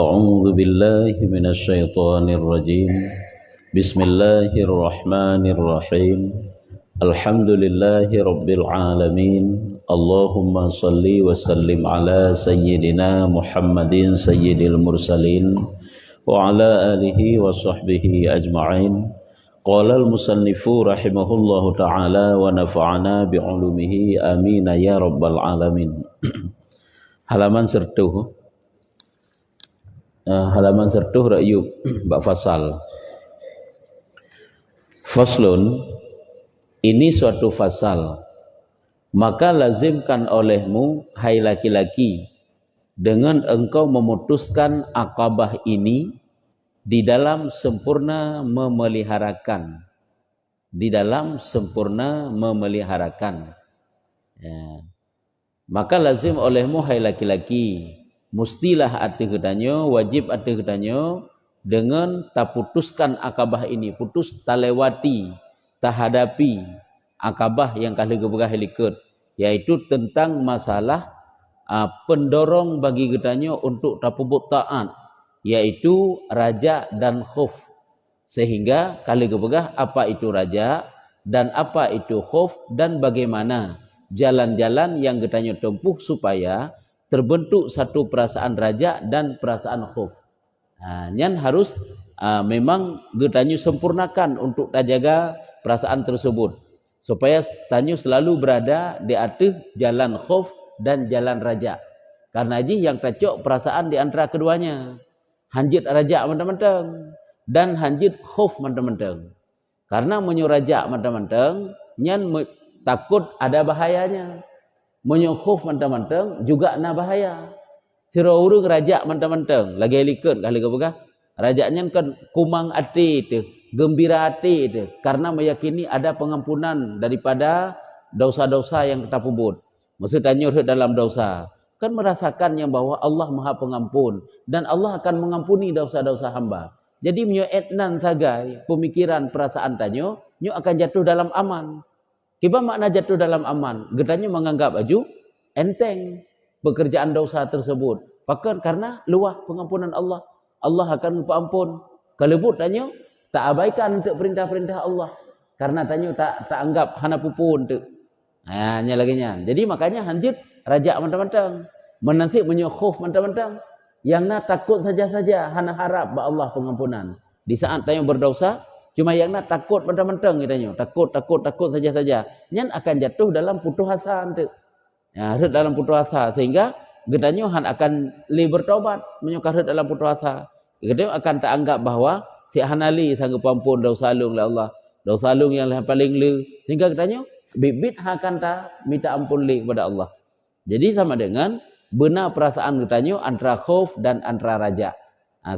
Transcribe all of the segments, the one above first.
A'udzu billahi minasyaitonir rajim. Bismillahirrahmanirrahim. Alhamdulillahi rabbil alamin. Allahumma salli wa sallim ala sayyidina Muhammadin sayyidil mursalin wa ala alihi wa sahbihi ajma'in. Qala al-musannifu rahimahullahu ta'ala wa nafa'ana bi'ulumihi amin ya rabbal alamin. Halaman sertuh ra'yub bak fasal. Faslun, ini suatu fasal. Maka lazimkan olehmu, hai laki-laki, dengan engkau memutuskan akabah ini di dalam sempurna memeliharakan. Di dalam sempurna memeliharakan. Ya. Maka lazim olehmu, hai laki-laki, mustilah arti kedanyo, wajib arti kedanyo, dengan tak putuskan akabah ini, putus tak lewati, tak hadapi akabah yang kali gebegah helikut, yaitu tentang masalah pendorong bagi kedanyo untuk tak puput taat, yaitu raja dan khuf. Sehingga kali gebegah apa itu raja dan apa itu khuf dan bagaimana jalan-jalan yang kedanyo tempuh supaya terbentuk satu perasaan raja dan perasaan khuf. Nyan harus memang getanyu sempurnakan untuk jaga perasaan tersebut supaya tanyu selalu berada di atas jalan khuf dan jalan raja. Karena ji yang tacok perasaan di antara keduanya. Hanjit raja mentang-mentang dan hanjit khuf mentang-mentang. Karena menyu raja mentang-mentang nyan takut ada bahayanya. Menyukhuf mentang-mentang juga na bahaya. Sira urang raja mentang-mentang lagi likut kali gebegah rajanya kan kumang hati itu, gembira hati itu karena meyakini ada pengampunan daripada dosa-dosa yang kita pubut. Maksudnya nyuruh dalam dosa kan merasakan yang bahwa Allah Maha Pengampun dan Allah akan mengampuni dosa-dosa hamba. Jadi menyo etnan sagai pemikiran perasaan tanyo nyo akan jatuh dalam aman. Kiba makna jatuh dalam aman, gedanya menganggap baju enteng pekerjaan dosa tersebut. Bahkan karena luah pengampunan Allah, Allah akan mengampun. Kalau but tanya tak abaikan untuk perintah-perintah Allah, karena tanya tak anggap hana pupun tu. Nya lagi nya. Jadi makanya hanjit raja mentang-mentang, menasib menyukhuf mentang-mentang, yang nak takut saja-saja hana harap ba Allah pengampunan. Di saat tanya berdosa cuma yang nak takut mentang-mentang katanya, takut saja-saja. Nyan akan jatuh dalam putus asa tu. Ya, dalam putus asa sehingga gedanya han akan li bertobat menyukar dalam putus asa. Gedanya akan tak anggap bahawa si hanali sanggup ampun dosa lung la Allah. Dosa lung yang paling li sehingga gedanya bibit akan tak minta ampun li kepada Allah. Jadi sama dengan benar perasaan gedanya antara khauf dan antara raja.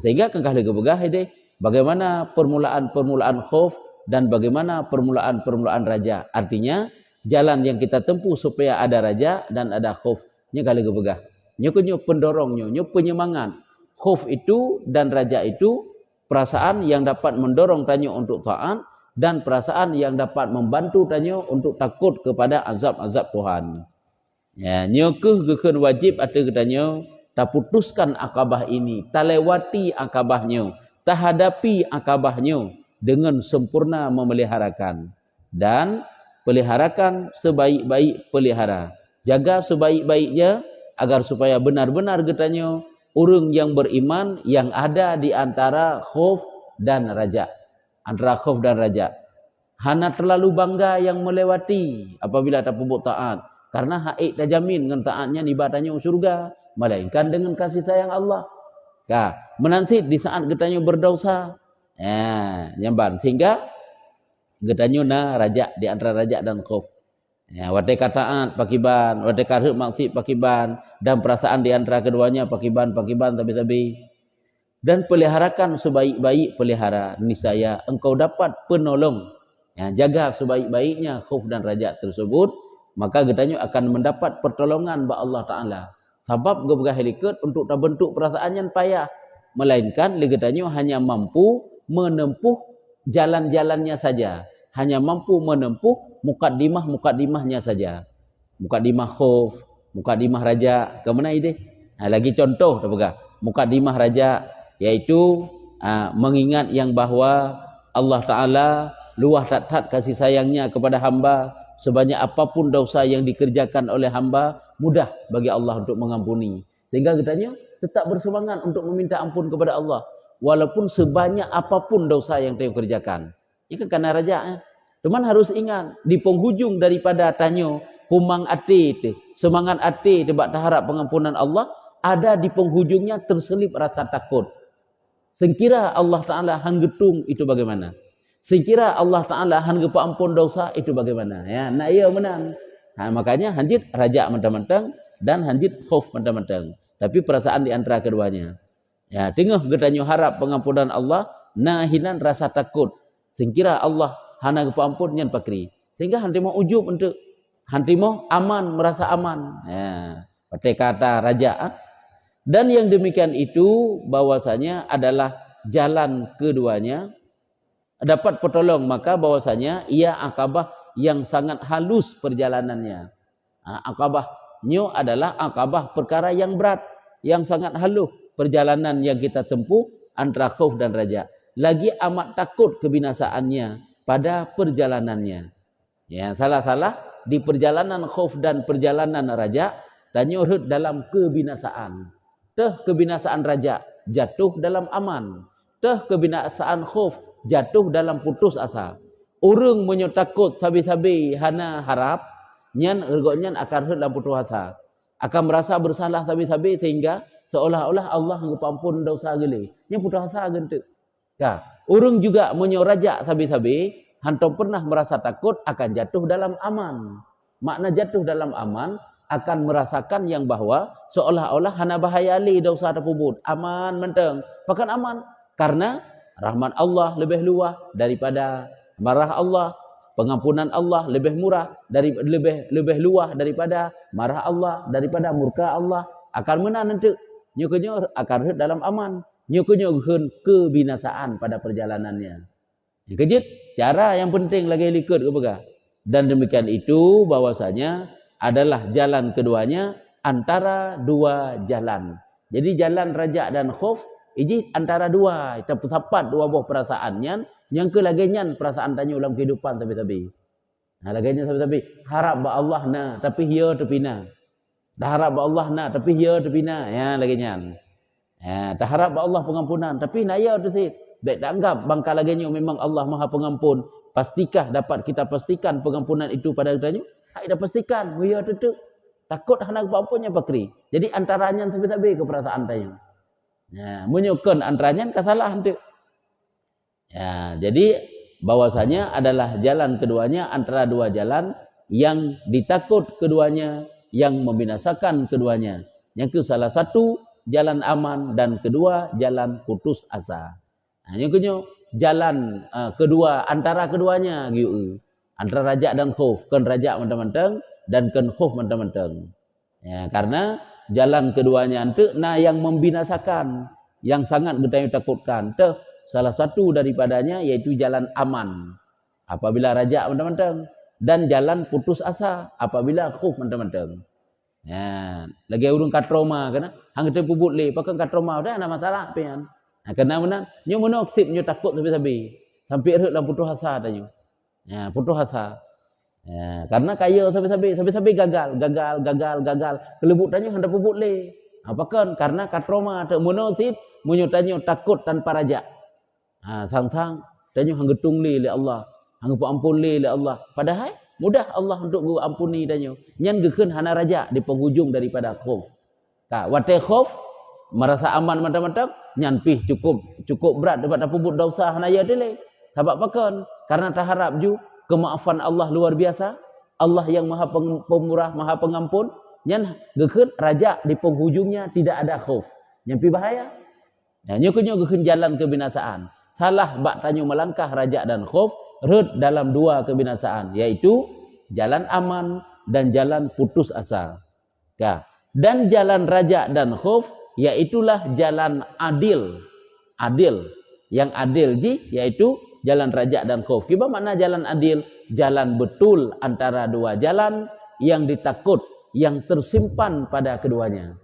Sehingga kengkah lega-begah ini bagaimana permulaan khauf dan bagaimana permulaan raja. Artinya jalan yang kita tempuh supaya ada raja dan ada khauf. Nya kali gebegah. Nya pendorongnya, nya penyemangat. Khauf itu dan raja itu perasaan yang dapat mendorong tanyo untuk taat dan perasaan yang dapat membantu tanyo untuk takut kepada azab-azab Tuhan. Ya, nya geukeun wajib atuh tanyo tak putuskan akabah ini, tak lewati akabahnya. Tak hadapi akabahnya dengan sempurna memeliharakan dan peliharakan sebaik-baik pelihara. Jaga sebaik-baiknya agar supaya benar-benar getanya urang yang beriman yang ada di antara khauf dan raja. Antara khauf dan raja. Hana terlalu bangga yang melewati apabila tak pupuk taat. Karena haik tak jamin dengan taatnya ibadahnya surga. Melainkan dengan kasih sayang Allah. Menanti di saat getanya berdosa, nyamban sehingga getanya na raja di antara raja dan khauf. Ya, wate kataat pakiban, wate karhut maksud pakiban, dan perasaan di antara keduanya pakiban tabi-tabi. Dan peliharakan sebaik-baik pelihara, niscaya engkau dapat penolong. Ya, jaga sebaik-baiknya khauf dan raja tersebut, maka getanya akan mendapat pertolongan ba Allah Taala. Sebab gebegah helikat untuk tak bentuk perasaan yang payah, melainkan legetanya hanya mampu menempuh jalan-jalannya saja, hanya mampu menempuh mukaddimah-mukaddimahnya saja. Mukaddimah khauf, mukaddimah raja, ke mana ini? Lagi contoh tak pegah. Mukaddimah raja yaitu mengingat yang bahawa Allah Taala luah tat kasih sayangnya kepada hamba, sebanyak apapun dosa yang dikerjakan oleh hamba mudah bagi Allah untuk mengampuni. Sehingga katanya tetap bersemangat untuk meminta ampun kepada Allah walaupun sebanyak apapun dosa yang dia kerjakan. Ini kan karena raja. Cuman harus ingat di penghujung daripada tanya kumang ati itu, semangat ati tebak harap pengampunan Allah, ada di penghujungnya terselip rasa takut. Sekira Allah Taala hanggetung itu bagaimana? Sekira Allah Taala hanggepa ampun dosa itu bagaimana? Ya, nak ia menang. Makanya hanjit raja mentang-mentang dan hanjit khauf mentang-mentang. Tapi perasaan di antara keduanya. Ya, tengah getanyo harap pengampunan Allah, nahinan rasa takut. Sekira Allah hana gepa ampun nyan pakri. Sehingga hanti mau ujub untuk hanti mau aman, merasa aman. Ya, pakai kata raja. Dan yang demikian itu bahwasanya adalah jalan keduanya dapat pertolong, maka bahwasanya ia akabah yang sangat halus perjalanannya. Akabahnya adalah akabah perkara yang berat, yang sangat halus perjalanan yang kita tempuh antara khauf dan raja. Lagi amat takut kebinasaannya pada perjalanannya. Ya, salah-salah di perjalanan khauf dan perjalanan raja tanya urut dalam kebinasaan. Teh kebinasaan raja jatuh dalam aman. Teh kebinasaan khauf jatuh dalam putus asa. Orang menyotakut sabi-sabi hana harap, nyan ergonyan akan hut dalam putus asa. Akan merasa bersalah sabi-sabi sehingga seolah-olah Allah mengampun dosa gele. Nya putus asa gentek. Orang juga menyorajak sabi-sabi, hantom pernah merasa takut akan jatuh dalam aman. Makna jatuh dalam aman akan merasakan yang bahawa seolah-olah hana bahaya li dosa tersebut. Aman menteng. Bahkan aman. Karena rahmat Allah lebih luas daripada marah Allah. Pengampunan Allah lebih murah dari lebih luas daripada marah Allah, daripada murka Allah. Akan menang nanti. Nyukunya akan hut dalam aman. Nyukunya kebinasaan pada perjalanannya. Yang kejut, cara yang penting lagi likut ke begah. Dan demikian itu bahwasanya adalah jalan keduanya antara dua jalan. Jadi jalan raja dan khauf ini antara dua. Kita sapat dua buah perasaannya. Yang kelagian perasaan tanya dalam kehidupan tapi-tapi. Laginya tapi-tapi. Harap ba Allah na tapi hia terpina. Dah harap ba Allah na tapi hia terpina. Ya laginya. Ya, dah harap ba Allah pengampunan tapi na ya tu sih. Baik tak anggap bangka laginya memang Allah Maha Pengampun. Pastikah dapat kita pastikan pengampunan itu pada katanya? Hai dah pastikan, ya tutup. Takut hendak apa-apanya pakri. Jadi antaranya sabi-sabi ke perasaan tanya. Ya, menyukan antaranya kesalahan tu. Ya, jadi bahwasanya adalah jalan keduanya antara dua jalan yang ditakut keduanya, yang membinasakan keduanya. Yang ke salah satu jalan aman dan kedua jalan putus asa. Yang kedua jalan kedua antara keduanya gitu. Antara raja dan khauf, kan raja mentang-mentang dan kan khauf mentang-mentang. Ya, karena jalan keduanya itu yang membinasakan, yang sangat kita takutkan. Tuh salah satu daripadanya yaitu jalan aman apabila raja mentang-mentang dan jalan putus asa apabila khauf mentang-mentang. Ya, lagi urung katroma kana, hang kita pubut le, pakai katroma dah ada masalah pian. Kena mana? Nyo monoksip nyo takut sabi-sabi. Sampai erut dalam putus asa tanya. Ya, putus asa. Ya, karena kaya sabi-sabi gagal. Kelebut tanya hendak puput le. Apakah? Karena katroma tak monoksip, munyo tanya takut tanpa raja. Sang-sang tanya hang getung le Allah. Hang ampun le Allah. Padahal mudah Allah untuk ampuni tanya. Nyan gekeun hana raja di penghujung daripada khauf. Wate khauf merasa aman mantap-mantap, nyanpih cukup berat dapat puput dosa hanaya dele. Sebab pakan karena tak harap ju kemaafan Allah luar biasa, Allah yang maha pemurah, maha pengampun, nyan gekeun raja di penghujungnya tidak ada khauf. Nyampi bahaya. Ya, nyo gekeun jalan kebinasaan. Salah bak tanyo melangkah raja dan khauf, red dalam dua kebinasaan, yaitu jalan aman dan jalan putus asa. Ya. Dan jalan raja dan khauf yaitulah jalan adil. Adil. Yang adil yaitu jalan raja dan khauf. Kiba makna jalan adil? Jalan betul antara dua jalan yang ditakut, yang tersimpan pada keduanya.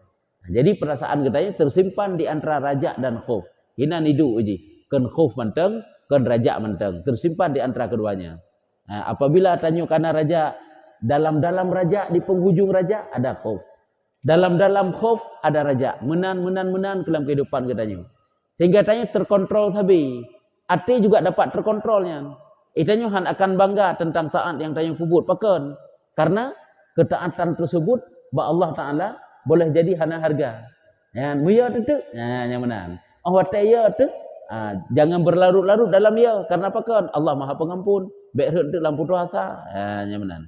Jadi perasaan katanya tersimpan di antara raja dan khauf. Hina nidu uji. Ken khauf manteng, ken raja manteng. Tersimpan di antara keduanya. Nah, apabila tanya karena raja, dalam-dalam raja, di penghujung raja ada khauf. Dalam-dalam khauf ada raja. Menan dalam kehidupan katanya. Sehingga tanya terkontrol sabi. Hati juga dapat terkontrolnya. Itanya han akan bangga tentang taat yang tanya pubut pakan. Karena ketaatan tersebut ba Allah Taala boleh jadi hana harga. Ya, muya tu. Ya, yang benar. Oh, ya tu. Jangan berlarut-larut dalam ya. Karena pakan Allah Maha Pengampun. Baik tu dalam putus asa. Ya, yang benar.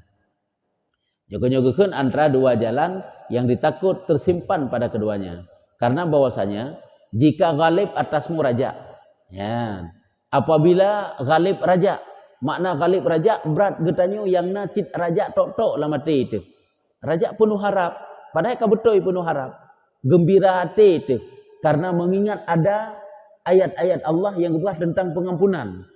Jogo-jogokeun antara dua jalan yang ditakut tersimpan pada keduanya. Karena bahwasanya jika ghalib atasmu raja. Ya. Apabila ghalib raja, makna ghalib raja berat getanyo yang nacit raja tok-tok lah mati itu. Raja penuh harap, padahal ka betul penuh harap. Gembira hati itu karena mengingat ada ayat-ayat Allah yang berbahas tentang pengampunan.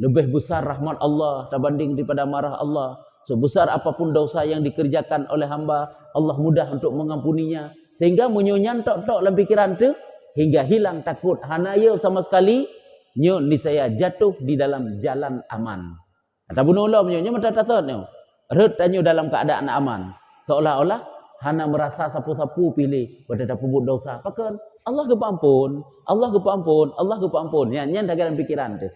Lebih besar rahmat Allah terbanding daripada marah Allah. Sebesar apapun dosa yang dikerjakan oleh hamba, Allah mudah untuk mengampuninya. Sehingga menyonyan tok-tok dalam pikiran itu hingga hilang takut hanaya sama sekali. Nyo niscaya jatuh di dalam jalan aman. Kata bunuh Allah nyo mata tasat nyo. Red tanyo dalam keadaan aman. Seolah-olah hana merasa sapu-sapu pilih pada pubut dosa. Pakan Allah kepampun, Allah kepampun, Allah kepampun. Nyan dalam pikiran tu.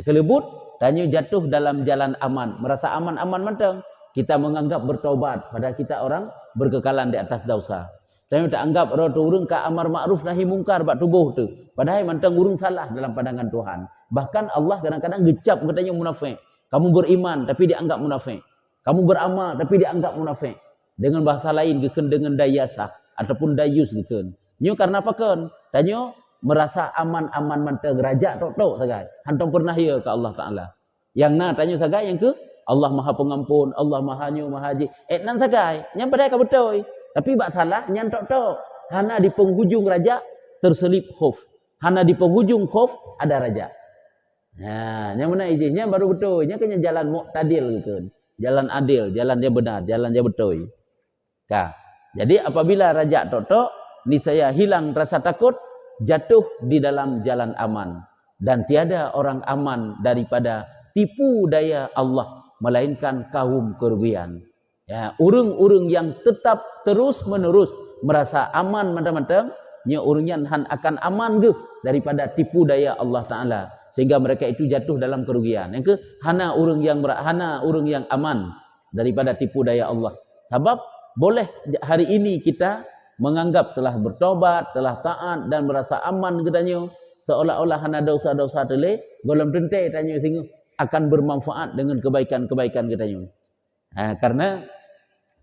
Kelebut tanyo jatuh dalam jalan aman, merasa aman-aman manteng. Kita menganggap bertaubat padahal kita orang berkekalan di atas dosa. Tanyo tak anggap urang ka amar ma'ruf nahi mungkar bak tubuh tu. Padahal manteng urang salah dalam pandangan Tuhan. Bahkan Allah kadang-kadang gecap katanya munafik. Kamu beriman tapi dianggap munafik. Kamu beramal tapi dianggap munafik. Dengan bahasa lain geken dengan dayasah ataupun dayus geken. Nyo karena apa kan? Tanyo merasa aman-aman manteng raja tok-tok sagai. Hantam pernah ya ke Allah Taala. Yang na tanyo sagai yang ke Allah Maha Pengampun, Allah Maha Nyu Maha Haji. Nan sagai, nyam padai ka betul. Tapi bak salah nyan tok-tok. Hana di penghujung raja terselip khauf. Hana di penghujung khauf ada raja. Nah, yang mana izinnya baru betul. Nya kan jalan muqtadil gitu. Jalan adil, jalan dia benar, jalan dia betul. Kah. Jadi apabila raja tok-tok, niscaya hilang rasa takut, jatuh di dalam jalan aman. Dan tiada orang aman daripada tipu daya Allah, melainkan kaum kerugian. Ya, urang-urang yang tetap terus-menerus merasa aman mentang-mentang, nya urang han akan aman ge daripada tipu daya Allah Taala, sehingga mereka itu jatuh dalam kerugian. Yang ke hana urang yang aman daripada tipu daya Allah. Sebab boleh hari ini kita menganggap telah bertobat, telah taat dan merasa aman gedanyo, seolah-olah hana dosa-dosa tele, golom tentai tanyo sehingga akan bermanfaat dengan kebaikan-kebaikan gedanyo. Karena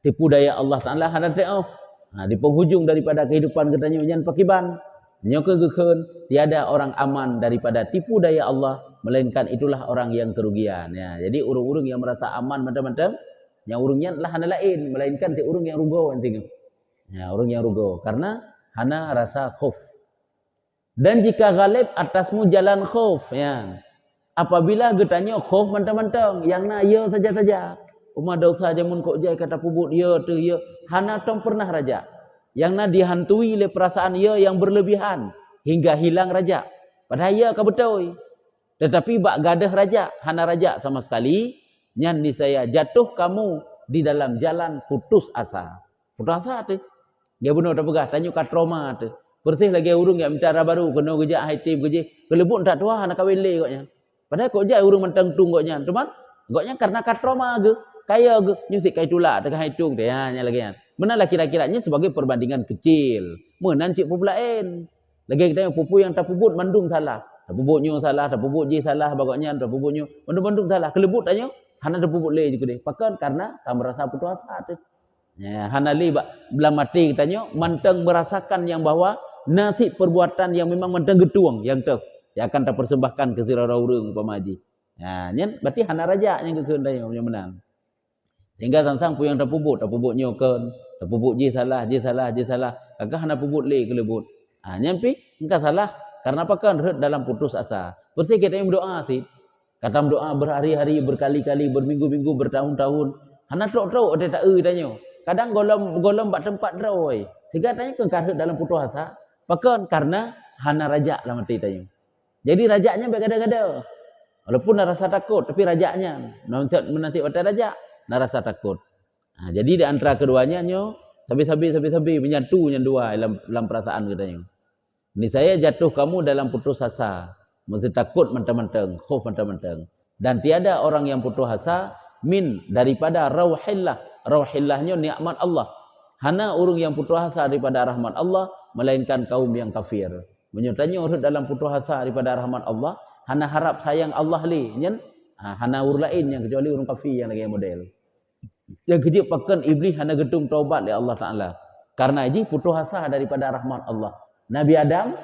tipu daya Allah Taala hana teo. Di penghujung daripada kehidupan kita nyan pakiban. Nyo kegekeun tiada orang aman daripada tipu daya Allah, melainkan itulah orang yang kerugian. Ya, jadi urang-urang yang merasa aman macam-macam, yang urangnya lah hana lain, melainkan ti urang yang rugo anting. Ya, urang yang rugo karena hana rasa khauf. Dan jika ghalib atasmu jalan khauf, ya. Apabila getanyo khauf mentang-mentang, yang na ya saja-saja. Umar dosa jamun kok jai kata pubut ya tu ya. Hana tong pernah raja. Yang na dihantui oleh perasaan ya yang berlebihan hingga hilang raja. Padahal ya ka betul. Tetapi bak gadah raja, hana raja sama sekali, nyan niscaya jatuh kamu di dalam jalan putus asa. Putus asa tu. Dia benar tak pegah tanya kat trauma tu. Persih lagi urung yang minta baru kena gejak haitim gejak. Kelebut tak tua hana kawin le koknya. Padahal kok jai urung mentang tung koknya. Teman, koknya karena kat trauma ge. Kaya ge nyusik kai tula tengah hitung teh nya lagi kan. Menalah kira-kiranya sebagai perbandingan kecil. Menan cik pupu lain. Lagi kita yang pupu yang tak puput mandung salah. Tak puputnya salah, tak puput je salah bagaknya, tak puputnya mandung-mandung salah. Kelebut tanya hana ada pupuk le juga deh. Pakan karena kamu merasa putus asa tu. Ya, hana li belam mati katanya manteng merasakan yang bahwa nasi perbuatan yang memang manteng getuang yang tu yang akan terpersembahkan ke zirara urang pamaji. Ya, nyen berarti hana raja yang kekeun tanya yang menang. Sehingga sang-sang pun yang terpupuk nyokeun, terpupuk je salah. Kakak hana pupuk le ke lebut. Ah, nyampi engkau salah karena apa kan dalam putus asa. Berarti kita yang berdoa sih. Kata berdoa berhari-hari, berkali-kali, berminggu-minggu, bertahun-tahun. Hana tok-tok ada tak tanya. Kadang golem bak tempat droi. Sehingga tanya ke karut dalam putus asa. Pakan karena hana raja lah mati tanya. Jadi rajanya bergada-gada. Walaupun nak rasa takut, tapi rajanya menanti pada raja, nak rasa takut. Nah, jadi di antara keduanya nyo, sabi-sabi menyatu yang dua dalam perasaan katanya. Ini saya jatuh kamu dalam putus asa. Mesti takut mentang-mentang, khauf mentang-mentang. Dan tiada orang yang putus asa min daripada rauhillah. Rauhillahnya nikmat Allah. Hana orang yang putus asa daripada rahmat Allah, melainkan kaum yang kafir. Menyertanya orang dalam putus asa daripada rahmat Allah, hana harap sayang Allah li, nyen. Hana orang lain yang kecuali orang kafir yang lagi model. Yang kejip pakan iblis hana gedung taubat oleh Allah Taala. Karena ini putus asa daripada rahmat Allah. Nabi Adam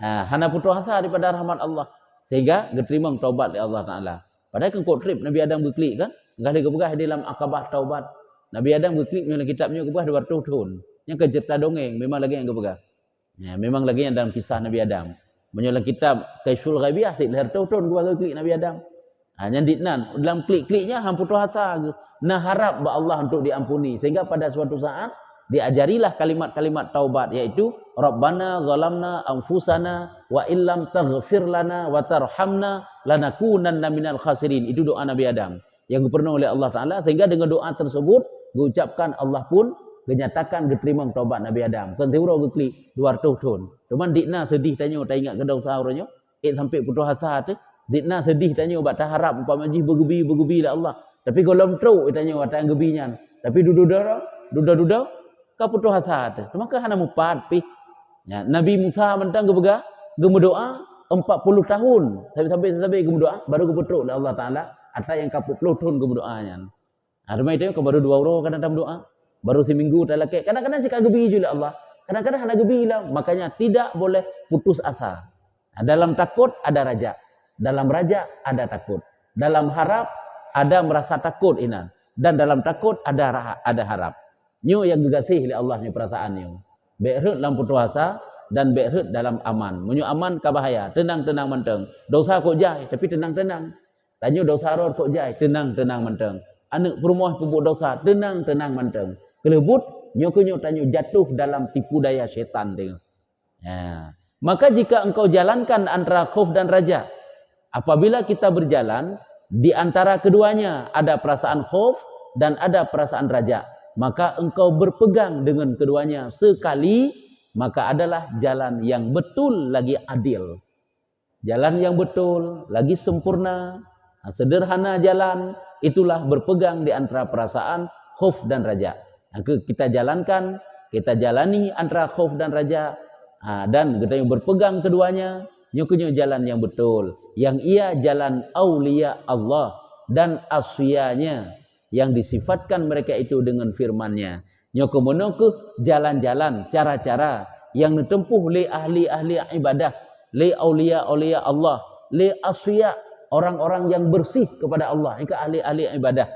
hana putus asa daripada rahmat Allah. Sehingga diterima taubat oleh Allah Taala. Padahal kan kod trip Nabi Adam berklik kan? Enggak ada kebegah dalam akabah taubat. Nabi Adam berklik dalam kitabnya kebegah 200 tahun. Yang kecerita dongeng memang lagi yang kebegah. Ya, memang lagi yang dalam kisah Nabi Adam. Menyolang kitab Kasyful Ghaibiyah tik lahir tahun gua klik Nabi Adam. Yang ditnan dalam klik-kliknya hang putus asa. Nah harap ba Allah untuk diampuni sehingga pada suatu saat diajarilah kalimat-kalimat taubat yaitu Rabbana zalamna anfusana wa illam taghfir lana wa tarhamna lanakunanna minal khasirin. Itu doa Nabi Adam yang dipenuhi oleh Allah Taala sehingga dengan doa tersebut diucapkan Allah pun menyatakan diterima taubat Nabi Adam. Kan teuro geklik 200 tahun. Cuman dikna sedih tanya tak ingat ke dosa orangnya. Sampai putus asa tu dikna sedih tanya bat tak harap umpama ji bergebi lah Allah. Tapi kalau truk tanya wat yang gebinya. Tapi duda ka putus asa tu. Maka hana mupat pi. Ya, Nabi Musa mentang gebega gemedoa 40 tahun. Sampai gemedoa baru gepetruk oleh Allah Taala atau yang ka 40 tahun gemedoanya. Ada mai tanya ke baru 2 orang kan dalam doa. Baru seminggu tak laki. Kadang-kadang sikap gebi juga Allah. Kadang-kadang hana gebi lah. Makanya tidak boleh putus asa. Dalam takut ada raja. Dalam raja ada takut. Dalam harap ada merasa takut inan. Dan dalam takut ada harap. Nyo yang digasih oleh Allah ni perasaan nyo. Be'rut dalam putus asa dan be'rut dalam aman. Menyo aman ka bahaya. Tenang-tenang menteng. Dosa kok jai tapi tenang-tenang. Tanyo dosa rod kok jai. Tenang-tenang menteng. Anak perumah pupuk dosa. Tenang-tenang menteng. Kelebut, nyokonyo tanyo jatuh dalam tipu daya syaitan tengok. Ya. Maka jika engkau jalankan antara khauf dan raja, apabila kita berjalan di antara keduanya ada perasaan khauf dan ada perasaan raja, maka engkau berpegang dengan keduanya sekali, maka adalah jalan yang betul lagi adil. Jalan yang betul lagi sempurna, sederhana jalan, itulah berpegang di antara perasaan khauf dan raja. Kita jalankan, kita jalani antara khauf dan raja, dan kita yang berpegang keduanya, nyokonyo jalan yang betul, yang ia jalan aulia Allah dan asfiyanya yang disifatkan mereka itu dengan firman-Nya. Nyokomono ke jalan-jalan, cara-cara yang ditempuh oleh ahli-ahli ibadah, oleh aulia-aulia Allah, oleh asfiya, orang-orang yang bersih kepada Allah, ini ahli-ahli ibadah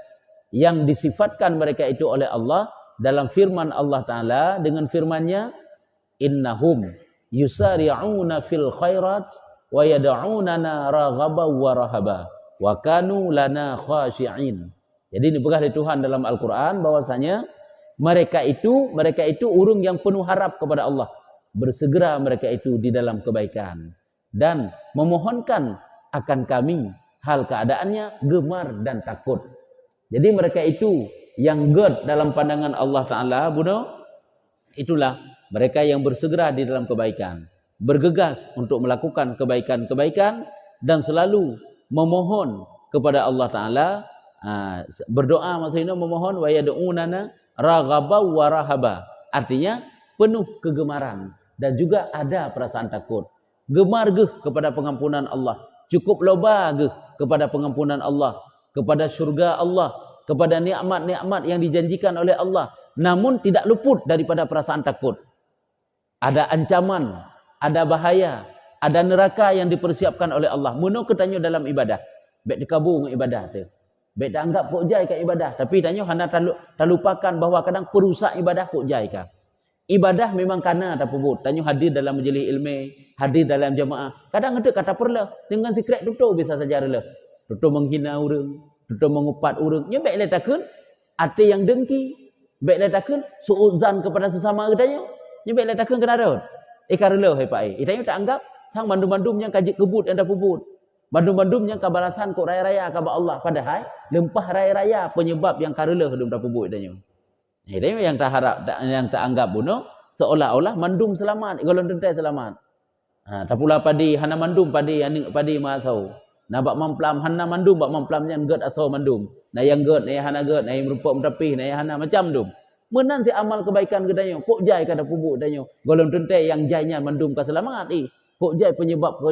yang disifatkan mereka itu oleh Allah. Dalam firman Allah Ta'ala dengan firman-Nya innahum yusari'una fil khairat wa yad'unana raghaban wa rahaba wa kanu lana khashi'in. Jadi ini bekas dari Tuhan dalam Al-Quran bahwasanya mereka itu urung yang penuh harap kepada Allah, bersegera mereka itu di dalam kebaikan dan memohonkan akan kami hal keadaannya gemar dan takut. Jadi mereka itu yang good dalam pandangan Allah Ta'ala, itulah mereka yang bersegera di dalam kebaikan, bergegas untuk melakukan kebaikan-kebaikan dan selalu memohon kepada Allah Ta'ala, berdoa maksudnya memohon wa yad'unana raghaba wa rahaba, artinya penuh kegemaran dan juga ada perasaan takut. Gemar geh kepada pengampunan Allah, cukup loba geh kepada pengampunan Allah, kepada syurga Allah, kepada nikmat-nikmat yang dijanjikan oleh Allah, namun tidak luput daripada perasaan takut. Ada ancaman, ada bahaya, ada neraka yang dipersiapkan oleh Allah. Muno ketanya dalam ibadah. Baik dikabung ibadah tu. Baik tak anggap kok jai kat ibadah, tapi tanya hana terlupakan bahawa kadang perusak ibadah kok jai ka. Ibadah memang kana tak pubut. Tanya hadir dalam majlis ilmu, hadir dalam jemaah. Kadang ada kata perlah dengan secret tutur bisa saja rela. Tutur menghina orang, tutur mengupat orang. Nya baiklah takun hati yang dengki, baiklah takun suudzan kepada sesama katanya. Nya baiklah takun kena rot. Karela hai pai. Tanya tak anggap sang bandum-bandum yang kajik kebut yang dah pubut. Bandum-bandum yang kabalasan kok raya-raya kaba Allah, padahal lempah raya-raya penyebab yang karela hidung dah pubut tanya. Ini yang tak harap, yang tak anggap bunuh seolah-olah mandum selamat, golong tentai selamat. Tak pula padi hana mandum padi yang padi masau. Nabak mamplam hana mandum bak mamplam yang ged asau mandum. Na yang ged, na hana ged, na merupa mentapih, na hana macam dum. Menan si amal kebaikan gedanya, kok jai kada pubut tanya. Golong tentai yang jainya mandum ka selamat kok jai penyebab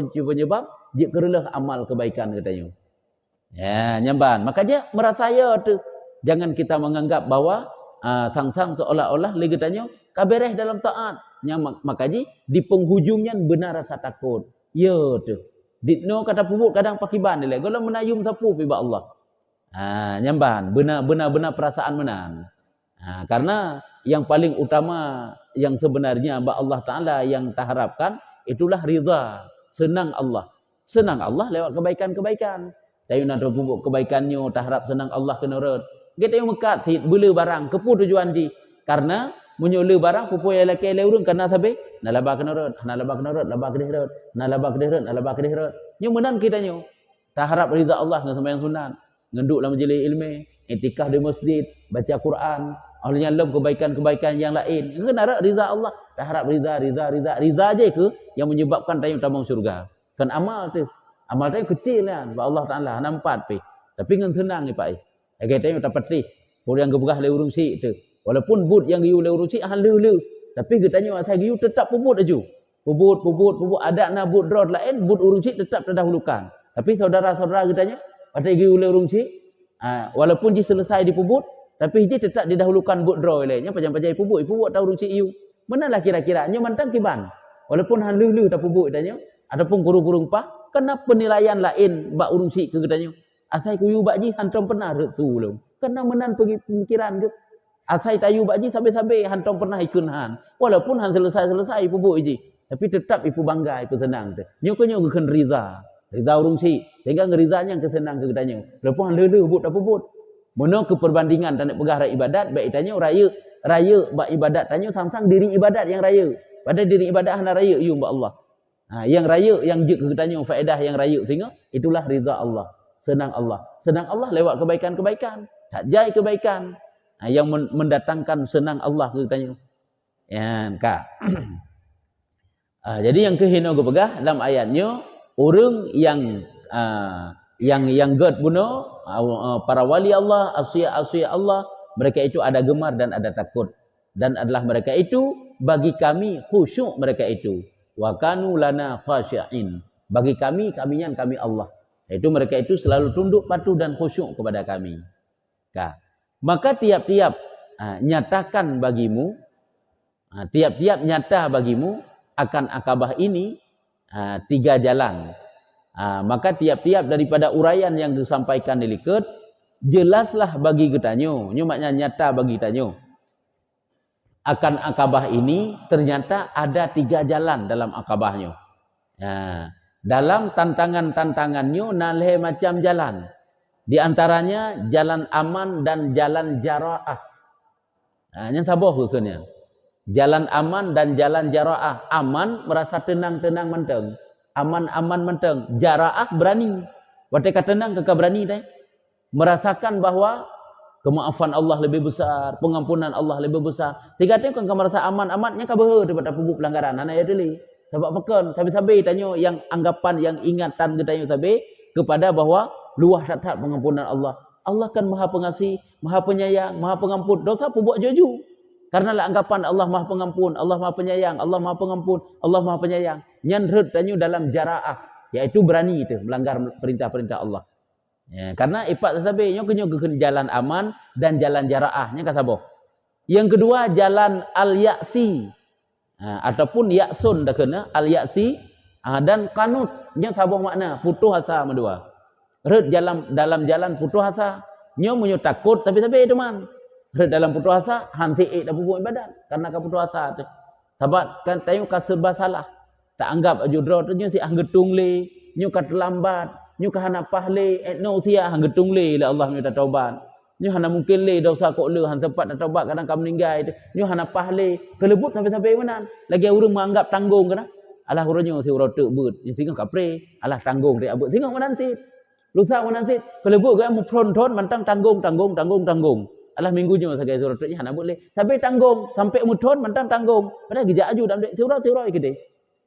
dia kerelah amal kebaikan katanya. Ya, nyamban. Makanya merasaya tu jangan kita menganggap bahawa sang-sang seolah-olah lagi tanya kabereh dalam taat. Makanya di penghujungnya benar rasa takut. Ya tu. Ditno kata pubut kadang pakiban dia. Kalau menayum sapu pi Allah. Nyamban. Benar perasaan menan. Karena yang paling utama yang sebenarnya Allah Taala yang terharapkan itulah ridha, senang Allah. Senang Allah lewat kebaikan-kebaikan. Tayu nak pupuk kebaikannya, tak harap senang Allah kena red. Kita yang mekat sit bela barang, kepu tujuan ji. Karena menyula barang pupuk yang laki le urang kena sabe, nak laba kena red, nak laba kena red, laba kedih red, nak laba kedih red, nak laba kedih red. Nya menan kitanya. Tak harap ridha Allah dengan sembahyang sunat, ngenduk dalam majlis ilmu, iktikaf di masjid, baca Quran, olehnya lem kebaikan-kebaikan yang lain. Kena harap ridha Allah, tak harap ridha aja ke yang menyebabkan tayu tamang syurga. Kan amal tu kecil kan, Allah Taala nampak pi. Tapi ngan senang ni pak. Kita tak patih. Pur yang gebegah le urung si tu. Walaupun but yang giu le urung si halu. Tapi katanya asal giu tetap pubut aju. Pubut ada na but rod lain, but urung si tetap terdahulukan. Tapi saudara-saudara katanya patih giu le urung si, walaupun dia selesai dipubut, tapi dia tetap didahulukan but draw lainnya pajang-pajang pubut tahu urung si iu. Manalah kira-kira nya mantang kiban. Walaupun halu tak pubut katanya. Ataupun guru-guru pah, kena penilaian lain bak urung si ke katanya. Asai kuyu bak ji hantam pernah retu lu. Kena menan pergi pemikiran ke. Asai tayu bak ji sampai-sampai hantam pernah ikun han. Walaupun han selesai pubuk ji, tapi tetap ipu bangga, ipu senang tu. Nyokonyo ke riza. Riza urung si. Sehingga ngerizanya ke senang ke katanya. Lepas han lele but tak pubut. Mono ke perbandingan tanek pegah rai ibadat baik tanya raya bak ibadat tanya sang-sang diri ibadat yang raya. Pada diri ibadat hana raya iu bak Allah. Yang raya, yang jik katanya faedah yang raya sehingga itulah ridha Allah, senang Allah. Senang Allah lewat kebaikan-kebaikan, tak jai kebaikan yang mendatangkan senang Allah katanya. Ya, kak. Jadi yang kehino gepegah dalam ayatnya orang yang god bunuh para wali Allah, asya Allah, mereka itu ada gemar dan ada takut, dan adalah mereka itu bagi kami khusyuk mereka itu. Wa kanu lana khashi'in. Bagi kami Allah. Itu mereka itu selalu tunduk patuh dan khusyuk kepada kami. Maka tiap-tiap nyatakan bagimu, tiap-tiap nyata bagimu akan akabah ini 3 jalan. Maka tiap-tiap daripada uraian yang disampaikan diliket, jelaslah bagi getanyo. Maknanya nyata bagi getanyo. Akan akabah ini ternyata ada 3 jalan dalam akabahnya. Dalam tantangan-tantangannya nalhe macam jalan. Di antaranya jalan aman dan jalan jara'ah. Yang sabar kekenya. Jalan aman dan jalan jara'ah. Aman merasa tenang-tenang menteng. Aman-aman menteng. Jara'ah berani. Waktu tenang kekak berani deh. Merasakan bahawa kemaafan Allah lebih besar, pengampunan Allah lebih besar. Tiga tengok kau merasa aman-amannya kau berher daripada pubuk pelanggaran. Anak ya dili. Sebab pekan, sabi-sabi tanya yang anggapan, yang ingatan kita tanya sabi kepada bahawa luah syat-syat pengampunan Allah. Allah kan maha pengasih, maha penyayang, maha pengampun. Dosa pubuk jaju. Karena lah anggapan Allah maha pengampun, Allah maha penyayang, Allah maha pengampun, Allah maha penyayang. Nyan red tanya dalam jara'ah, iaitu berani itu melanggar perintah-perintah Allah. Ya, karena ipat sabe nyo kenyo ke jalan aman dan jalan jaraah nya kasabo. Yang kedua jalan al-ya'si. Ataupun ya'sun dah kena al-ya'si dan qanut nya sabah makna putus asa medua. Red dalam jalan putus asa nyo menyo takut tapi sabe teman. Red dalam putus asa hanti dak bubuh ibadat karena ka putus asa tu. Sabat kan tayu ka serba salah. Tak anggap ajudro tu nyo si anggetung le, nyo ka terlambat. Nyu kahana pahle no sia hang getung le la Allah minta taubat nyu hana mungkin le dosa kok le han sempat nak taubat kadang kam meninggal nyu hana pahle kelebut sampai menan lagi urang menganggap tanggung kana alah uronyo si urotek beut ni singa kapre alah tanggung dia abut singa menan sit lusa menan sit kelebut ga mu pronton mantang tanggung alah minggунyo sagai urotek hana abut le sampai tanggung sampai muton mantang tanggung padahal gejak aju dam dek si urau ikede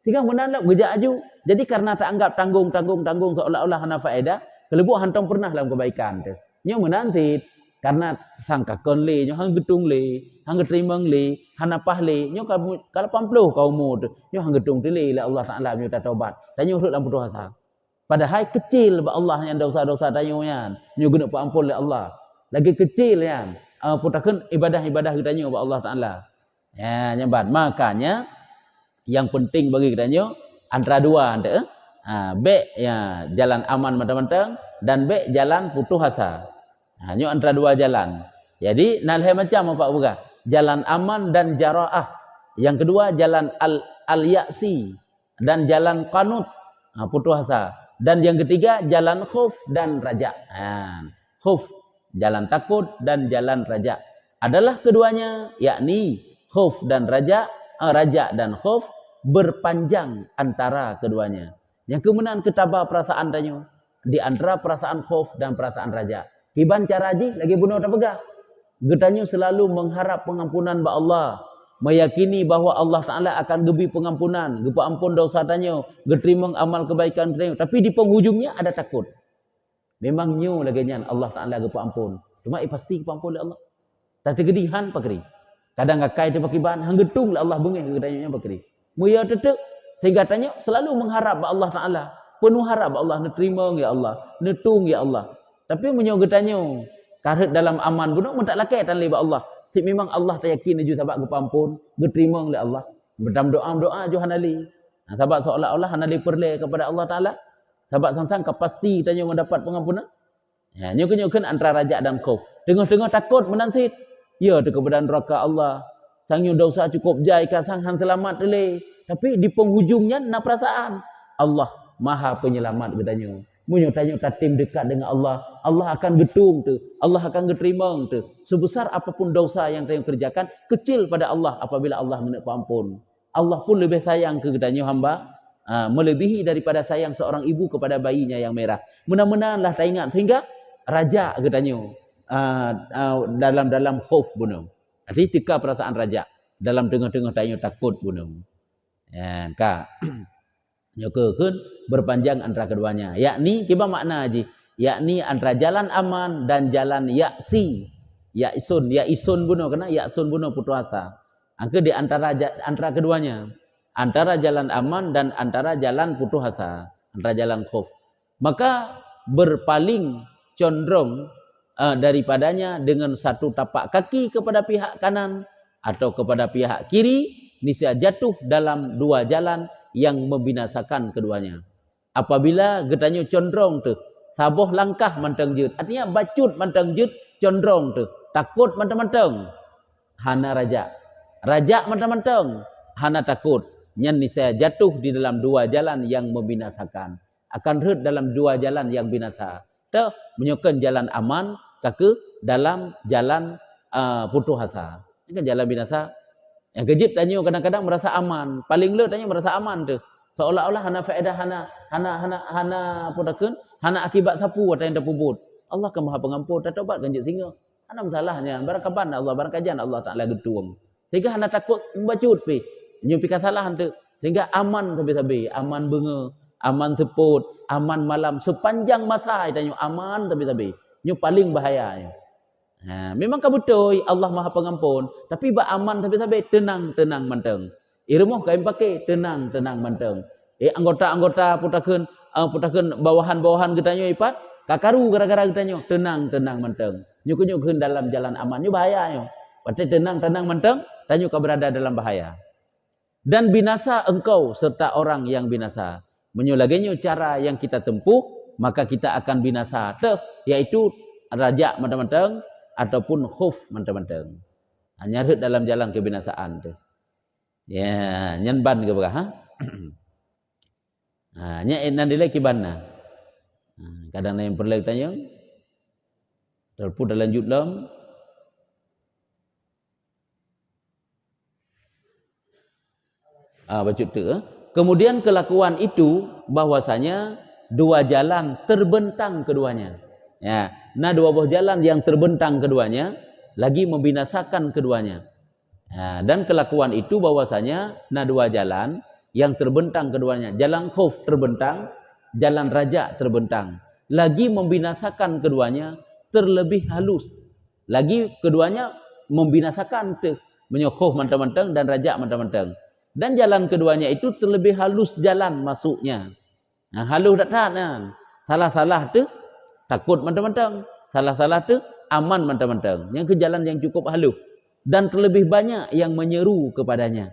sehingga menandak gejak aju. Jadi karena tak anggap tanggung seolah-olah hana faedah, kelebuk hantong pernah dalam kebaikan tu. Nyo menanti karena sangka kon le, nyo hang getung le, hang getrimeng le, hana pahle, nyo kalau 80 kau mu tu, nyo hang getung tu le Allah Taala nyo tak taubat. Dan nyo urut dalam putus asa. Padahal kecil ba Allah yang dosa-dosa tanyo yan. Nyo guna ampun le Allah. Lagi kecil yan. Putakeun ibadah-ibadah kita nyo ba Allah Taala. Ya, nyambat. Makanya yang penting bagi kita nyo antara dua ante be ya jalan aman mentang-mentang dan be jalan putus asa. Nyo antara dua jalan. Jadi nalhe macam apa buka? Jalan aman dan jaraah. Yang kedua jalan al-ya'si dan jalan qanut putus asa. Dan yang ketiga jalan khauf dan raja. Khauf jalan takut dan jalan raja. Adalah keduanya yakni khauf dan raja dan khauf berpanjang antara keduanya. Yang kemudian ketabar perasaan tanya di antara perasaan khauf dan perasaan raja. Tiban cara haji lagi bunuh tak pegah. Getanya selalu mengharap pengampunan ba Allah, meyakini bahawa Allah Taala akan gebi pengampunan, gepa ampun dosa tanya, geterimang amal kebaikan tanya. Tapi di penghujungnya ada takut. Memang nyu lagi nyan Allah Taala gepa ampun. Cuma pasti gepa ampun oleh Allah. Tapi gedihan pakri. Kadang ngakai tu pakiban hang getung lah Allah bengih gedanya pakri. Muya tetek sehingga tanya selalu mengharap ba Allah Taala, penuh harap ba Allah neterima ya Allah, netung ya Allah. Tapi menyoga tanya karet dalam aman pun tak lakai tan ba Allah. Si memang Allah tak yakin ju sahabat gepampun, geterima oleh Allah. Berdam doa ju hanali. Sahabat seolah-olah hanali perle kepada Allah Taala. Sahabat sang-sang pasti tanya mendapat pengampunan. Ya, nyokan antara raja dan khauf. Tengah-tengah takut menansit. Ya, tu kepada neraka Allah. Sang dosa cukup jai ka sang han selamat le. Tapi di penghujungnya na perasaan Allah Maha Penyelamat katanya. Munyo tanya tatim dekat dengan Allah, Allah akan getung tu, Allah akan geterimang tu. Sebesar apapun dosa yang tanya kerjakan, kecil pada Allah apabila Allah menak ampun. Allah pun lebih sayang ke katanya hamba, melebihi daripada sayang seorang ibu kepada bayinya yang merah. Mudah-mudahanlah tak ingat sehingga raja katanya dalam khauf bunuh. Arti tika perasaan raja dalam tengah-tengah tanya takut bunuh. Ya, ka. Nyokeun berpanjang antara keduanya. Yakni tiba makna haji. Yakni antara jalan aman dan jalan ya'si. Ya'isun bunuh kena ya'sun bunuh putus asa. Angka di antara keduanya. Antara jalan aman dan antara jalan putus asa. Antara jalan khauf. Maka berpaling condong daripadanya dengan satu tapak kaki kepada pihak kanan atau kepada pihak kiri, niscaya jatuh dalam dua jalan yang membinasakan keduanya. Apabila getanya condong tu, saboh langkah mantang jut. Artinya bacut mantang jut, condong tu. Takut mantang-mantang. Hana raja. Raja mantang-mantang. Hana takut. Nyan niscaya jatuh di dalam dua jalan yang membinasakan. Akan red dalam dua jalan yang binasa. Tu menyokong jalan aman, ke dalam jalan putus asa. Ini kan jalan binasa. Yang kejut tanya kadang-kadang merasa aman. Paling le tanya merasa aman tu. Seolah-olah hana faedah hana putakeun, hana akibat sapu atau yang terpubut. Allah ke Maha Pengampun, tak tobat ganjut singa. Hana masalahnya, barang kaban Allah, barang kajian Allah Taala getuang. Sehingga hana takut membacut pi. Nyumpi salah tu. Sehingga aman sabi-sabi, aman benga, aman seput, aman malam sepanjang masa tanya aman sabi-sabi. Nyu paling bahayanya. Memang kabutoy Allah Maha Pengampun, tapi ba aman sampai tenang manteng. Irmuh kain pakai tenang manteng. Anggota-anggota putakeun bawahan-bawahan getanya ipat Kakaru gara-gara kita tenang menteng. Nyuk dalam jalan aman, nyu bahaya nyu. Berarti tenang menteng, tanyu kau berada dalam bahaya. Dan binasa engkau serta orang yang binasa. Menyulaginya cara yang kita tempuh, maka kita akan binasa. Yaitu raja menteng-menteng ataupun khuf menteng-menteng. Hanya dalam jalan kebinasaan tu. Ya, nyenban ke berah? Nya nandile kibana. Kadang yang perlu tanya, terpu dalam jutlam. Baca tu. Kemudian kelakuan itu bahwasanya dua jalan terbentang keduanya. Ya, nah dua buah jalan yang terbentang keduanya lagi membinasakan keduanya. Ya, dan kelakuan itu bahwasanya nah dua jalan yang terbentang keduanya, jalan khauf terbentang, jalan raja terbentang, lagi membinasakan keduanya terlebih halus. Lagi keduanya membinasakan menyokong mentang-mentang dan raja mentang-mentang. Dan jalan keduanya itu terlebih halus jalan masuknya. Nah, halus tak tahan. Salah-salah tu takut mentang-mentang. Salah-salah tu aman mentang-mentang. Yang ke jalan yang cukup halus. Dan terlebih banyak yang menyeru kepadanya.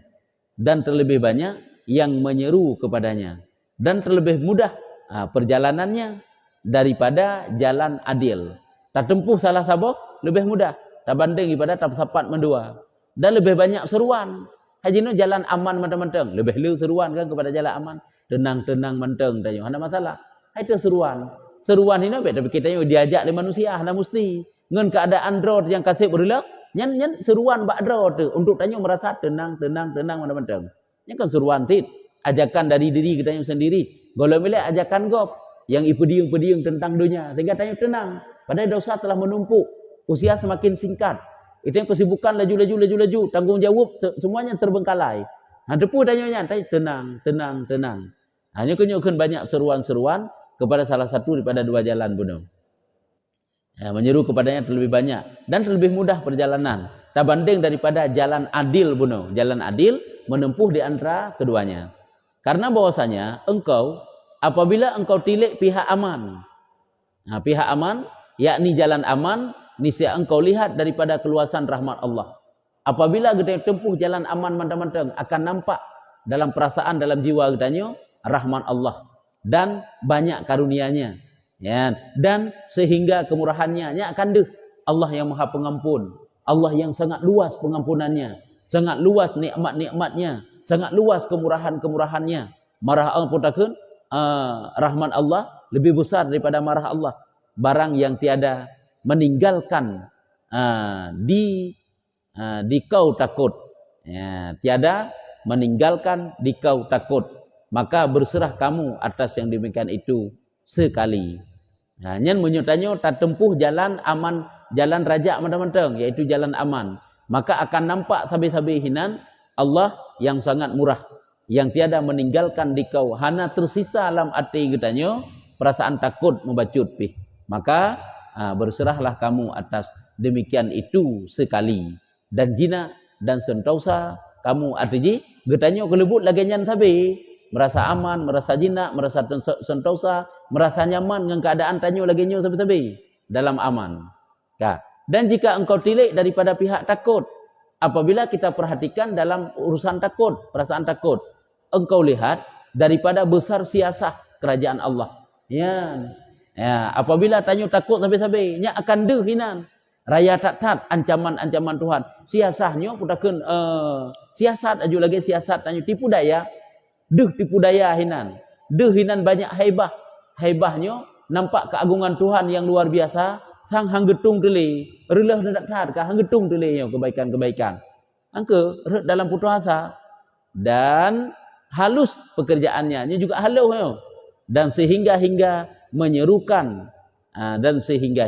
Dan terlebih banyak yang menyeru kepadanya. Dan terlebih mudah perjalanannya daripada jalan adil. Tak tempuh salah sabuk lebih mudah. Tak banding daripada tak sapat mendua. Dan lebih banyak seruan. Haji no jalan aman mentang-mentang. Lebih lu seruan kan kepada jalan aman. Tenang-tenang mentang. Tak ada masalah. Itu seruan. Seruan ini tapi kita diajak oleh manusia. Hana mesti. Dengan keadaan drot yang kasih berulang. Nyan seruan bak drot tu. Untuk tanya merasa tenang mentang-mentang. Ini kan seruan tit. Ajakan dari diri kita sendiri. Kalau milik ajakan gop. Yang ipudiung-pudiung tentang dunia. Sehingga tanya tenang. Padahal dosa telah menumpuk. Usia semakin singkat. Itu yang kesibukan laju. Tanggung jawab semuanya terbengkalai. Depu tanya tenang. Hanya kenyukan banyak seruan-seruan kepada salah satu daripada dua jalan bunuh. Ya, menyeru kepadanya terlebih banyak. Dan terlebih mudah perjalanan. Tak banding daripada jalan adil bunuh. Jalan adil menempuh di antara keduanya. Karena bahwasanya engkau, apabila engkau tilik pihak aman. Pihak aman, yakni jalan aman, niscaya engkau lihat daripada keluasan rahmat Allah. Apabila kita tempuh jalan aman mentang-mentang akan nampak dalam perasaan dalam jiwa kita rahmat Allah dan banyak karunia-Nya. Ya, dan sehingga kemurahannya akan deh Allah yang Maha Pengampun, Allah yang sangat luas pengampunannya, sangat luas nikmat-nikmatnya, sangat luas kemurahan-kemurahannya. Marah Allah putakeun rahmat Allah lebih besar daripada marah Allah. Barang yang tiada meninggalkan di kau takut, ya, tiada meninggalkan di kau takut, maka berserah kamu atas yang demikian itu sekali. Nyen menyutanya tak tempuh jalan aman, jalan raja mentang-mentang, iaitu jalan aman, maka akan nampak sabi-sabi hinan Allah yang sangat murah, yang tiada meninggalkan di kau, hana tersisa dalam hati kitanya perasaan takut membacut pih. Maka berserahlah kamu atas demikian itu sekali. Dan jina dan sentosa kamu artinya getanya kelebut lagi nyan sabi, merasa aman, merasa jinak, merasa sentosa, merasa nyaman dengan keadaan tanyo lagi nyo sabi-sabi dalam aman. Dan jika engkau tilik daripada pihak takut, apabila kita perhatikan dalam urusan takut, perasaan takut, engkau lihat daripada besar siasah kerajaan Allah. Ya, apabila tanyo takut sabi-sabi, nya akan deh hinan. Raya tak ancaman-ancaman Tuhan. Siasahnya putakeun siasat aju lagi siasat tanyo tipu daya. Tipu daya hinan. Hinan banyak haibah. Haibahnya nampak keagungan Tuhan yang luar biasa. Sang hanggetung teli. Relah nak tat ka hanggetung teli kebaikan-kebaikan. Angke dalam putus asa dan halus pekerjaannya. Ini juga halus dan sehingga menyerukan dan sehingga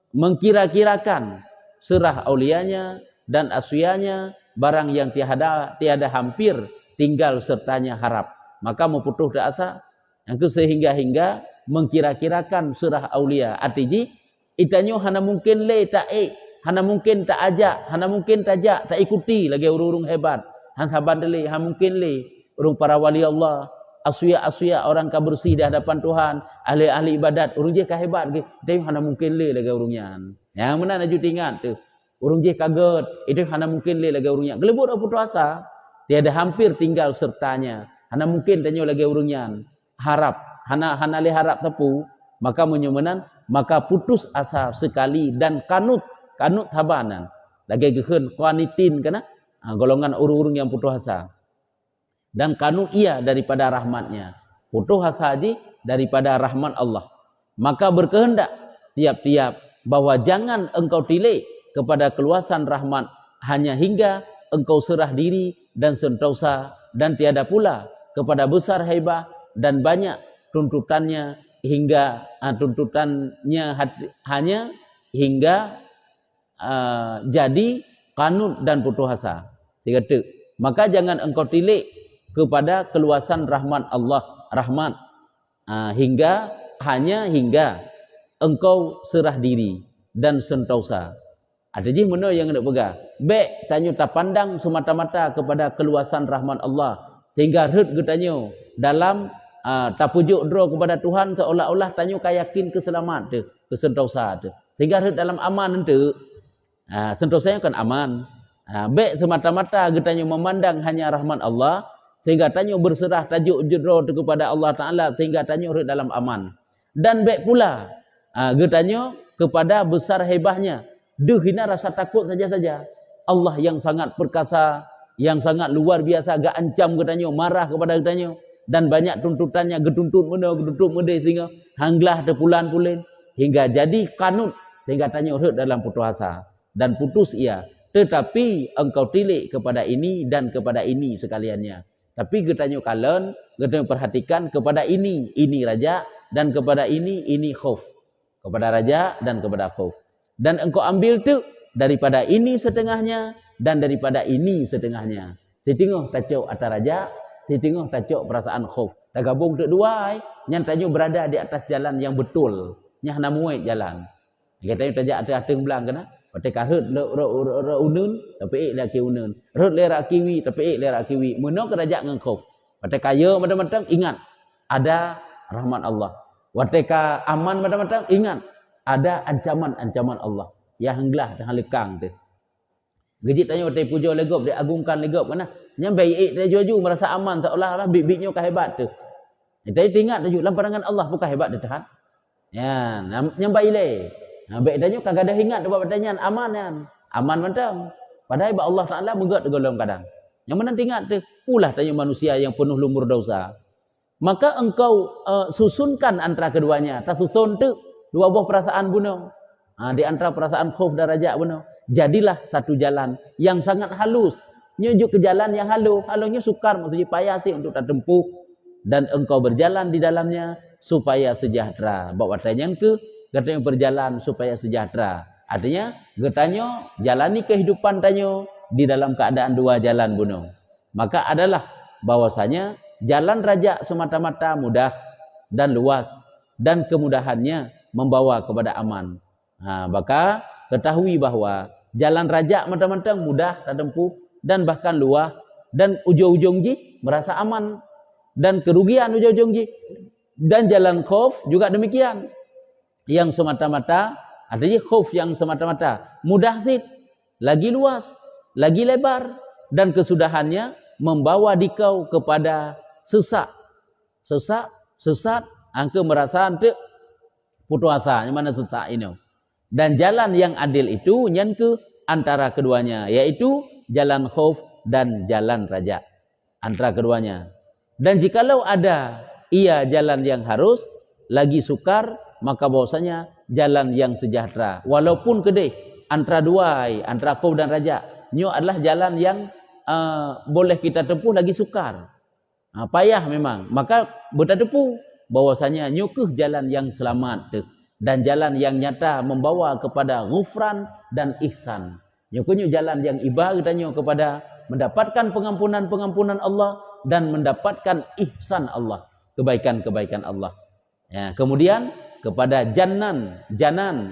mengkira-kirakan serah aulianya dan aswiyanya, barang yang tiada hampir tinggal sertanya harap. Maka memutuh asa yang sehingga mengkira-kirakan serah aulia. Artinya itanyo hana mungkin le tak hana mungkin tak ajak, hana mungkin tajak, tak ikuti lagi urung-urung hebat. Han saban dele, hana mungkin le urung para wali Allah Asuya-asuya orang ka bersih di hadapan Tuhan, ahli-ahli ibadat, urang je ka hebat ke. Tapi hana mungkin le lagi urangnya. Yang mana naju ingat tu. Urang je kaget, itu hana mungkin le lagi urangnya. Gelebut putus asa, tiada hampir tinggal sertanya. Hana mungkin tanyo lagi urangnya. Harap, hana le harap tepu, maka menyumenan, maka putus asa sekali dan kanut habanan. Lagi geheun qanitin kana golongan urung-urung yang putus asa. Dan kanut ia daripada rahmatnya. Putus asa haji daripada rahmat Allah. Maka berkehendak tiap-tiap bahwa jangan engkau tilik kepada keluasan rahmat hanya hingga engkau serah diri dan sentosa, dan tiada pula kepada besar haibah dan banyak tuntutannya hingga hanya hingga jadi kanut dan putus asa. Tiga tu. Maka jangan engkau tilik kepada keluasan rahmat Allah, hingga engkau serah diri dan sentosa. Ada je mana yang nak pegang. Baik tanyo tak pandang semata-mata kepada keluasan rahmat Allah, sehingga red getanyo dalam tak pujuk draw kepada Tuhan seolah-olah tanyo yakin keselamat tu, kesentosa tu. Sehingga red dalam aman tu, sentosanya kan aman. Baik semata-mata getanyo memandang hanya rahmat Allah, sehingga tanyo berserah tajuk judro kepada Allah Ta'ala, sehingga tanyo dalam aman. Dan baik pula getanyo kepada besar hebahnya, hina rasa takut saja-saja. Allah yang sangat perkasa, yang sangat luar biasa, gak ancam getanyo, marah kepada getanyo, dan banyak tuntutannya, getuntut mende sehingga hanglah terpulan-pulen, hingga jadi kanut, sehingga tanyo dalam putus asa. Dan putus ia, tetapi engkau tilik kepada ini dan kepada ini sekaliannya. Tapi getanyo kalen, getanyo perhatikan kepada ini raja, dan kepada ini khauf. Kepada raja dan kepada khauf. Dan engkau ambil tu daripada ini setengahnya dan daripada ini setengahnya. Setingguh tacuk atas raja, setingguh tacuk perasaan khauf. Tak gabung tu dua, yang tanyo berada di atas jalan yang betul. Yang namuai jalan. Getanyo tajak atas belang kena. Patika hut le unun tapi le ki unun. Hut le ra kiwi tapi le ra kiwi. Meno kerajaan ngengkau. Patika ye madang-madang ingat ada rahmat Allah. Patika aman madang-madang ingat ada ancaman-ancaman Allah. Ya hanglah dah lekang tu. Gejit tanya te pujo legop dia agungkan legop mana. Yang baik dia juju merasa aman seolah-olah bibitnya hebat tu. Tapi ingat tu dalam pandangan Allah bukan hebat dia tahan. Ya, yang baik le. Baik danyo kagak ada ingat buat pertanyaan aman kan. Aman mentang. Padahal Allah Taala menggat dalam kadang. Yang mana ingat tu pulah tanya manusia yang penuh lumur dosa. Maka engkau susunkan antara keduanya. Tak susun tu dua buah perasaan bunuh. Di antara perasaan khauf dan raja bunuh. Jadilah satu jalan yang sangat halus. Nyujuk ke jalan yang halus. Halusnya sukar maksudnya payah sih untuk tak tempuh. Dan engkau berjalan di dalamnya supaya sejahtera. Bawa pertanyaan ke getanyo berjalan supaya sejahtera. Artinya, getanyo jalani kehidupan tanyo di dalam keadaan dua jalan bunuh. Maka adalah bahwasanya jalan raja semata-mata mudah dan luas. Dan kemudahannya membawa kepada aman. Maka ketahui bahwa jalan raja mentang-mentang mudah tertempuh dan bahkan luas. Dan ujung-ujung merasa aman. Dan kerugian ujung-ujung dan jalan khauf juga demikian. Yang semata-mata, artinya khauf yang semata-mata mudah sih, lagi luas, lagi lebar, dan kesudahannya membawa dikau kepada sesat, angka merasa nanti putus asa, yang mana sesat ini. Dan jalan yang adil itu yang ke antara keduanya, yaitu jalan khauf dan jalan raja, antara keduanya. Dan jikalau ada ia jalan yang harus, lagi sukar, maka bahwasanya jalan yang sejahtera. Walaupun kedih antara dua, antara khauf dan raja, nyo adalah jalan yang boleh kita tempuh lagi sukar. Payah memang. Maka bertepu bahwasanya nyo ke jalan yang selamat dan jalan yang nyata membawa kepada ghufran dan ihsan. Nyo jalan yang ibaratnya kepada mendapatkan pengampunan Allah dan mendapatkan ihsan Allah, kebaikan-kebaikan Allah. Ya, kemudian kepada janan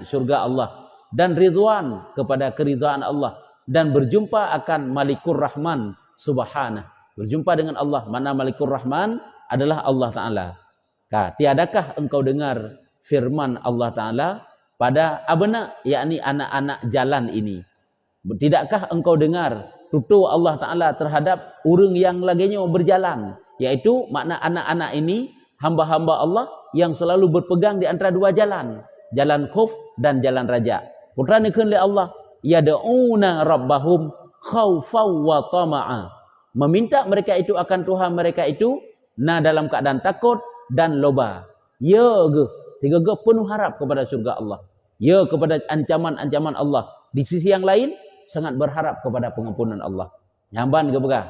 surga Allah, dan ridwan kepada keridhaan Allah, dan berjumpa akan Malikur Rahman subhanah. Berjumpa dengan Allah, mana Malikur Rahman adalah Allah Ta'ala. Tiadakah engkau dengar firman Allah Ta'ala pada abna, yakni anak-anak jalan ini? Tidakkah engkau dengar tutur Allah Ta'ala terhadap orang yang laginya berjalan? Yaitu makna anak-anak ini hamba-hamba Allah yang selalu berpegang di antara dua jalan. Jalan khauf dan jalan raja. Putra nikun oleh Allah. Yada'una rabbahum khawfaw wa tama'a. Meminta mereka itu akan Tuhan mereka itu dalam keadaan takut dan loba. Ya ke. Sehingga ke penuh harap kepada surga Allah. Ya kepada ancaman-ancaman Allah. Di sisi yang lain, sangat berharap kepada pengampunan Allah. Nyamban ke begah.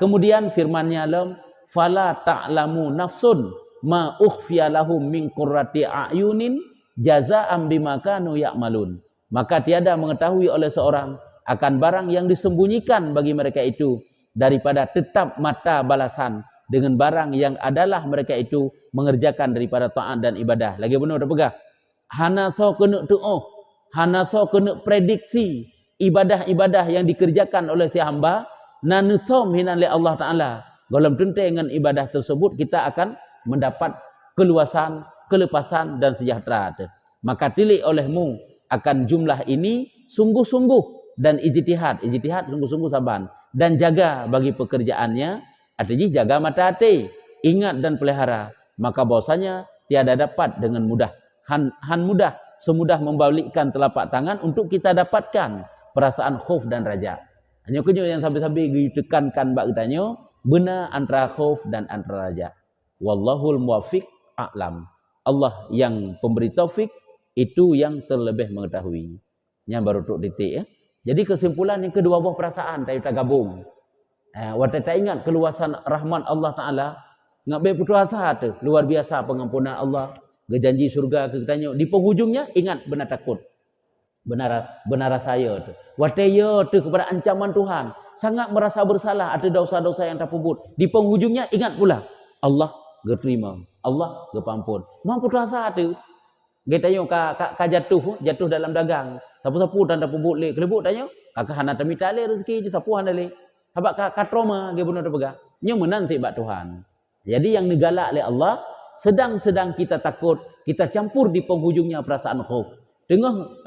Kemudian firmannya lam fala ta'lamu nafsun ma ukhfiya lahum min qurrati a'yunin jazaa'an bima kanu ya'malun. Maka tiada mengetahui oleh seorang akan barang yang disembunyikan bagi mereka itu daripada tetap mata balasan dengan barang yang adalah mereka itu mengerjakan daripada taat dan ibadah. Lagi benar dah pegah. Hana so kena doa, hana so kena prediksi ibadah-ibadah yang dikerjakan oleh si hamba, nanusom hinan li Allah Ta'ala. Dalam tentang dengan ibadah tersebut, kita akan mendapat keluasan, kelepasan dan sejahtera. Maka tilik olehmu akan jumlah ini sungguh-sungguh dan ijtihad. Ijtihad sungguh-sungguh saban. Dan jaga bagi pekerjaannya, artinya jaga mata hati, ingat dan pelihara. Maka bahwasanya tiada dapat dengan mudah. Han mudah, semudah membalikkan telapak tangan untuk kita dapatkan perasaan khauf dan raja. Hanya kenyo yang sampai-sampai ditekankan bak kitanya, benar antara khauf dan antara raja. Wallahul muwaffiq a'lam. Allah yang pemberi taufik itu yang terlebih mengetahui. Yang baru tuk titik ya. Jadi kesimpulan yang kedua buah perasaan kita gabung. Waktu kita ingat keluasan rahmat Allah Ta'ala, ngabe putus asa tu, luar biasa pengampunan Allah, gejanji surga ke kitanya. Di penghujungnya ingat benar takut. Benar saya tu. Wataya tu kepada ancaman Tuhan, sangat merasa bersalah ada dosa-dosa yang tak puput. Di penghujungnya ingat pula Allah geterima, Allah gepampun. Mampu asa tu. Getanya ka jatuh dalam dagang. Sapu-sapu dan tak puput le. Kelebut tanya, kakak hana tamita le rezeki je sapu hana le. Habak ka trauma ge benar pegah. Nya menanti bak Tuhan. Jadi yang digalak oleh Allah, sedang kita takut, kita campur di penghujungnya perasaan khauf. Tengah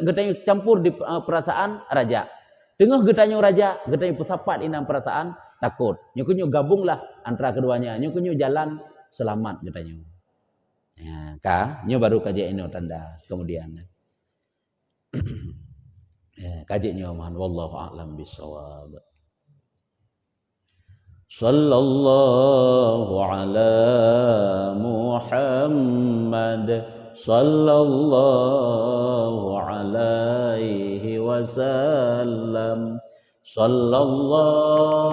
getanya campur di perasaan raja. Tengah getanya raja, getanya pesapat inam perasaan takut. Nyo gabunglah antara keduanya. Nyo jalan selamat getanya. Ya, nyo baru kaji ini tanda kemudian. Kaji nyo mohon wallahu a'lam bissawab. Sallallahu ala Muhammad sallallahu alaihi wasallam sallallahu